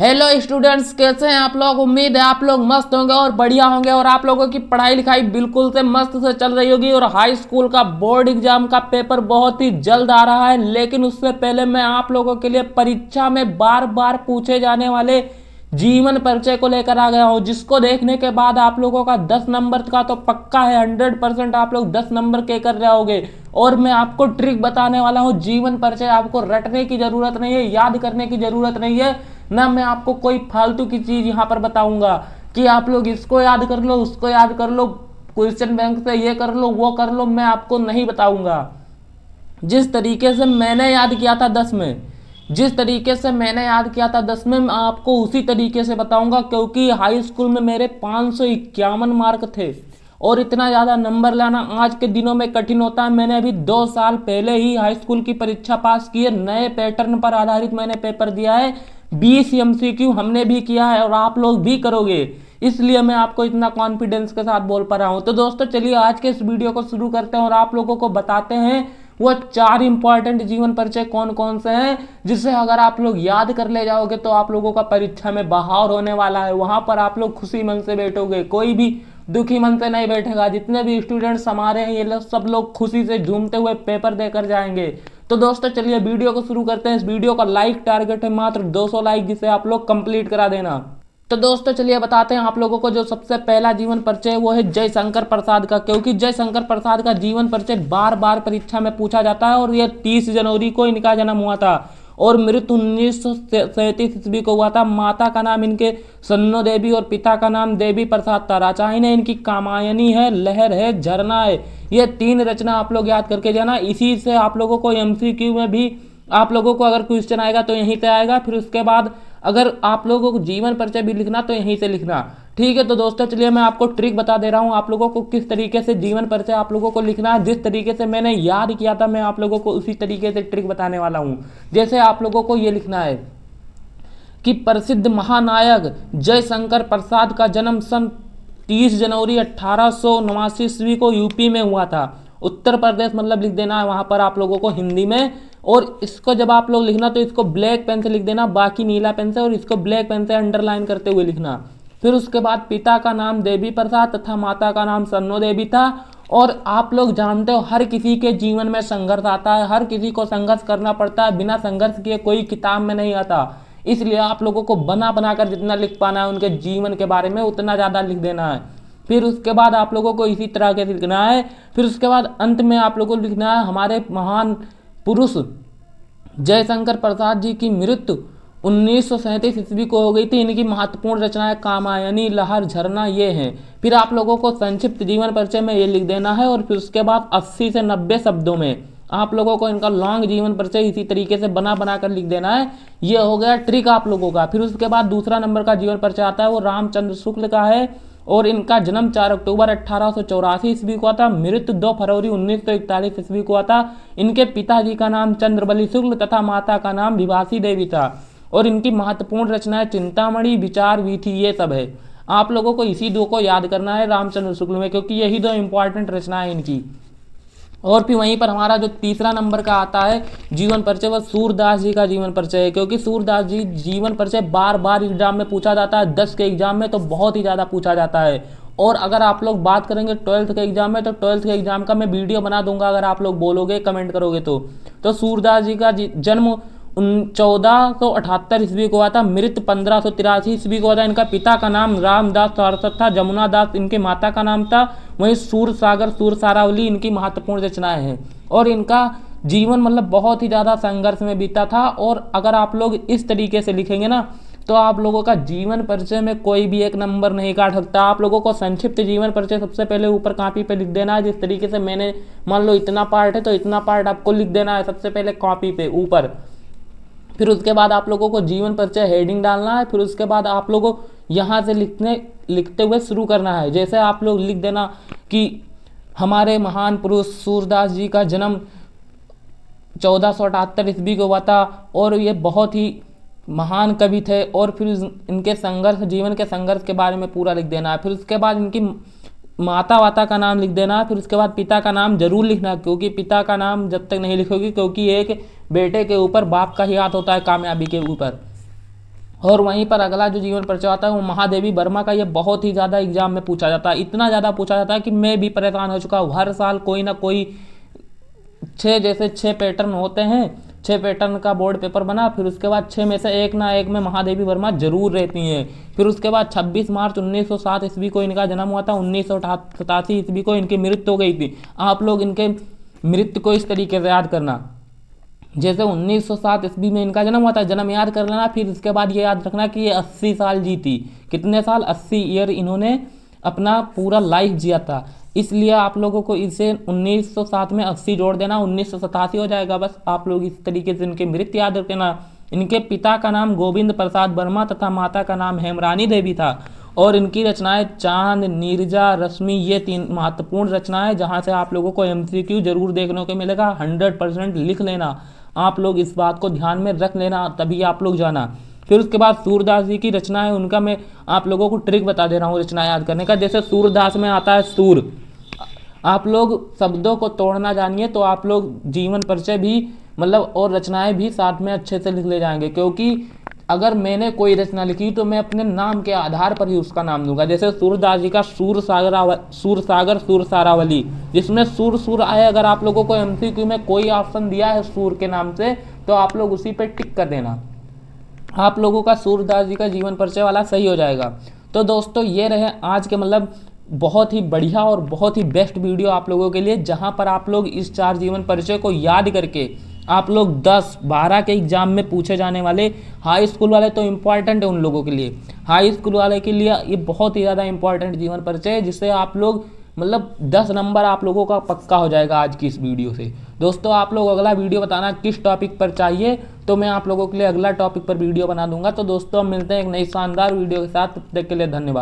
Hello students, कैसे हैं आप लोग। उम्मीद है आप लोग मस्त होंगे और बढ़िया होंगे और आप लोगों की पढ़ाई लिखाई बिल्कुल से मस्त से चल रही होगी। और हाई स्कूल का बोर्ड एग्जाम का पेपर बहुत ही जल्द आ रहा है, लेकिन उससे पहले मैं आप लोगों के लिए परीक्षा में बार बार पूछे जाने वाले जीवन परिचय को लेकर आ गया हूँ, जिसको देखने के बाद आप लोगों का 10 नंबर का तो पक्का है। 100% आप लोग 10 नंबर के कर रहे होगे। और मैं आपको ट्रिक बताने वाला हूँ। जीवन परिचय आपको रटने की जरूरत नहीं है, याद करने की जरूरत नहीं है ना। मैं आपको कोई फालतू की चीज यहाँ पर बताऊंगा कि आप लोग इसको याद कर लो, उसको याद कर लो, क्वेश्चन बैंक से ये कर लो, वो कर लो। मैं आपको नहीं बताऊंगा। जिस तरीके से मैंने याद किया था 10 में, जिस तरीके से मैंने याद किया था 10 में, मैं आपको उसी तरीके से बताऊंगा। क्योंकि हाई स्कूल में मेरे 551 मार्क थे और इतना ज़्यादा नंबर लाना आज के दिनों में कठिन होता है। मैंने अभी 2 साल पहले ही हाई स्कूल की परीक्षा पास की है। नए पैटर्न पर आधारित मैंने पेपर दिया है। 20 MCQ हमने भी किया है और आप लोग भी करोगे, इसलिए मैं आपको इतना कॉन्फिडेंस के साथ बोल पा रहा हूँ। तो दोस्तों चलिए आज के इस वीडियो को शुरू करते हैं और आप लोगों को बताते हैं वो 4 इंपॉर्टेंट जीवन परिचय कौन कौन से हैं, जिसे अगर आप लोग याद कर ले जाओगे तो आप लोगों का परीक्षा में बहार होने वाला है। वहां पर आप लोग खुशी मन से बैठोगे, कोई भी दुखी मन से नहीं बैठेगा। जितने भी स्टूडेंट्स हमारे हैं ये लोग सब लोग खुशी से झूमते हुए पेपर देकर जाएंगे। तो दोस्तों चलिए वीडियो को शुरू करते हैं। इस वीडियो का लाइक टारगेट है मात्र 200 लाइक, जिसे आप लोग कंप्लीट करा देना। तो दोस्तों चलिए बताते हैं आप लोगों को जो सबसे पहला जीवन परिचय वो है जयशंकर प्रसाद का। क्योंकि जयशंकर प्रसाद का जीवन परिचय बार बार परीक्षा में पूछा जाता है और यह 30 जनवरी को इनका जन्म हुआ था और मृत्यु 1937 ईस्वी को हुआ था। माता का नाम इनके सन्नो देवी और पिता का नाम देवी प्रसाद था। रचनाएं है इनकी कामायनी है, लहर है, झरना है। ये 3 रचना आप लोग याद करके जाना। इसी से आप लोगों को MCQ में भी आप लोगों को अगर क्वेश्चन आएगा तो यहीं से आएगा। फिर उसके बाद अगर आप लोगों को जीवन परिचय भी लिखना तो यहीं से लिखना, ठीक है। तो दोस्तों चलिए मैं आपको ट्रिक बता दे रहा हूँ आप लोगों को किस तरीके से जीवन परिचय आप लोगों को लिखना है। जिस तरीके से मैंने याद किया था मैं आप लोगों को उसी तरीके से ट्रिक बताने वाला हूँ। जैसे आप लोगों को ये लिखना है कि प्रसिद्ध महानायक जयशंकर प्रसाद का जन्म सन 30 जनवरी 1889 ईस्वी को यूपी में हुआ था। उत्तर प्रदेश मतलब लिख देना है वहां पर आप लोगों को हिंदी में। और इसको जब आप लोग लिखना तो इसको ब्लैक पेन से लिख देना, बाकी नीला पेन से, और इसको ब्लैक पेन से अंडरलाइन करते हुए लिखना। फिर उसके बाद पिता का नाम देवी प्रसाद तथा माता का नाम सन्नो देवी था। और आप लोग जानते हो हर किसी के जीवन में संघर्ष आता है, हर किसी को संघर्ष करना पड़ता है। बिना संघर्ष किए कोई किताब में नहीं आता। इसलिए आप लोगों को बना बनाकर जितना लिख पाना है उनके जीवन के बारे में उतना ज़्यादा लिख देना है। फिर उसके बाद आप लोगों को इसी तरह के लिखना है। फिर उसके बाद अंत में आप लोगों को लिखना है हमारे महान पुरुष जयशंकर प्रसाद जी की मृत्यु 1937 ईस्वी को हो गई थी। इनकी महत्वपूर्ण रचनाएं कामायनी, लहर, झरना ये हैं। फिर आप लोगों को संक्षिप्त जीवन परिचय में ये लिख देना है। और फिर उसके बाद 80 से 90 शब्दों में आप लोगों को इनका लॉन्ग जीवन परिचय इसी तरीके से बना बना कर लिख देना है। ये हो गया ट्रिक आप लोगों का। फिर उसके बाद दूसरा नंबर का जीवन परिचय आता है वो रामचंद्र शुक्ल का है और इनका जन्म 4 अक्टूबर 1884 ईस्वी को हुआ था। मृत्यु 2 फरवरी 1941 ईस्वी को हुआ था। इनके पिताजी का नाम चंद्रबली शुक्ल तथा माता का नाम विभासी देवी था। और इनकी महत्वपूर्ण रचनाएं चिंतामणि, विचार, वीथी ये सब है। आप लोगों को इसी 2 को याद करना है रामचंद्र शुक्ल में, क्योंकि यही 2 इंपॉर्टेंट रचनाएं इनकी। और फिर वहीं पर हमारा जो तीसरा नंबर का आता है जीवन परिचय वह सूरदास जी का जीवन परिचय है। क्योंकि सूरदास जी जीवन परिचय बार बार एग्जाम में पूछा जाता है। 10 के एग्जाम में तो बहुत ही ज़्यादा पूछा जाता है। और अगर आप लोग बात करेंगे 12th के एग्जाम में तो 12th के एग्जाम का मैं वीडियो बना दूंगा अगर आप लोग बोलोगे, कमेंट करोगे तो सूरदास जी का जन्म 1478 ईस्वी को हुआ था। मृत्यु 1583 ईस्वी को हुआ था। इनका पिता का नाम रामदास सारस्वत था। जमुना दास इनके माता का नाम था। वहीं सूर सागर, सूर सारावली इनकी महत्वपूर्ण रचनाएं हैं। और इनका जीवन मतलब बहुत ही ज़्यादा संघर्ष में बीता था। और अगर आप लोग इस तरीके से लिखेंगे ना तो आप लोगों का जीवन परिचय में कोई भी एक नंबर नहीं काट सकता। आप लोगों को संक्षिप्त जीवन परिचय सबसे पहले ऊपर कॉपी पे लिख देना है। जिस तरीके से मैंने मान लो इतना पार्ट है तो इतना पार्ट आपको लिख देना है सबसे पहले कॉपी पे ऊपर। फिर उसके बाद आप लोगों को जीवन परिचय हेडिंग डालना है। फिर उसके बाद आप लोगों को यहाँ से लिखते हुए शुरू करना है। जैसे आप लोग लिख देना कि हमारे महान पुरुष सूरदास जी का जन्म 1478 ईस्वी को हुआ था और ये बहुत ही महान कवि थे। और फिर इनके संघर्ष, जीवन के संघर्ष के बारे में पूरा लिख देना है। फिर उसके बाद इनकी माता वाता का नाम लिख देना। फिर उसके बाद पिता का नाम जरूर लिखना, क्योंकि पिता का नाम जब तक नहीं लिखोगे, क्योंकि एक बेटे के ऊपर बाप का ही हाथ होता है कामयाबी के ऊपर। और वहीं पर अगला जो जीवन परिचय आता है वो महादेवी वर्मा का। ये बहुत ही ज़्यादा एग्जाम में पूछा जाता है, इतना ज़्यादा पूछा जाता है कि मैं भी परेशान हो चुका हूँ। हर साल कोई ना कोई 6 पैटर्न होते हैं, 6 पैटर्न का बोर्ड पेपर बना, फिर उसके बाद 6 में से एक ना एक में महादेवी वर्मा जरूर रहती हैं। फिर उसके बाद 26 मार्च 1907 ईस्वी को इनका जन्म हुआ था, 1987 ईस्वी को इनकी मृत्यु हो गई थी। आप लोग इनके मृत्यु को इस तरीके से याद करना, जैसे 1907 ईस्वी में इनका जन्म हुआ था, जन्म याद कर लेना। फिर इसके बाद ये याद रखना कि ये 80 साल जीती। कितने साल? 80 ईयर इन्होंने अपना पूरा लाइफ जिया था। इसलिए आप लोगों को इसे 1907 में 80 जोड़ देना, 1987 हो जाएगा। बस आप लोग इस तरीके से इनके मृत्यु याद रखना। इनके पिता का नाम गोविंद प्रसाद वर्मा तथा माता का नाम हेमरानी देवी था। और इनकी रचनाएं चांद, नीरजा, रश्मि, ये 3 महत्वपूर्ण रचनाएं जहां से आप लोगों को MCQ जरूर देखने को मिलेगा। 100% लिख लेना, आप लोग इस बात को ध्यान में रख लेना, तभी आप लोग जाना। फिर उसके बाद सूरदास जी की रचना है, उनका मैं आप लोगों को ट्रिक बता दे रहा हूँ रचना याद करने का। जैसे सूरदास में आता है सूर, आप लोग शब्दों को तोड़ना जानिए तो आप लोग जीवन परिचय भी मतलब और रचनाएं भी साथ में अच्छे से लिख ले जाएंगे। क्योंकि अगर मैंने कोई रचना लिखी तो मैं अपने नाम के आधार पर ही उसका नाम दूंगा। जैसे सूरदास जी का सूर सागर सूर सारावली, जिसमें सूर सूर आए। अगर आप लोगों को MCQ में कोई ऑप्शन दिया है सूर के नाम से तो आप लोग उसी पे टिक कर देना, आप लोगों का सूरदास जी का जीवन परिचय वाला सही हो जाएगा। तो दोस्तों ये रहे आज के मतलब बहुत ही बढ़िया और बहुत ही बेस्ट वीडियो आप लोगों के लिए, जहां पर आप लोग इस 4 जीवन परिचय को याद करके आप लोग 10-12 के एग्जाम में पूछे जाने वाले, हाई स्कूल वाले तो इम्पॉर्टेंट है उन लोगों के लिए, हाई स्कूल वाले के लिए ये बहुत ही ज़्यादा इंपॉर्टेंट जीवन परिचय है, जिससे आप लोग मतलब 10 नंबर आप लोगों का पक्का हो जाएगा आज की इस वीडियो से। दोस्तों आप लोग अगला वीडियो बताना किस टॉपिक पर चाहिए, तो मैं आप लोगों के लिए अगला टॉपिक पर वीडियो बना दूंगा। तो दोस्तों हम मिलते हैं एक नई शानदार वीडियो के साथ, तब तक के लिए धन्यवाद।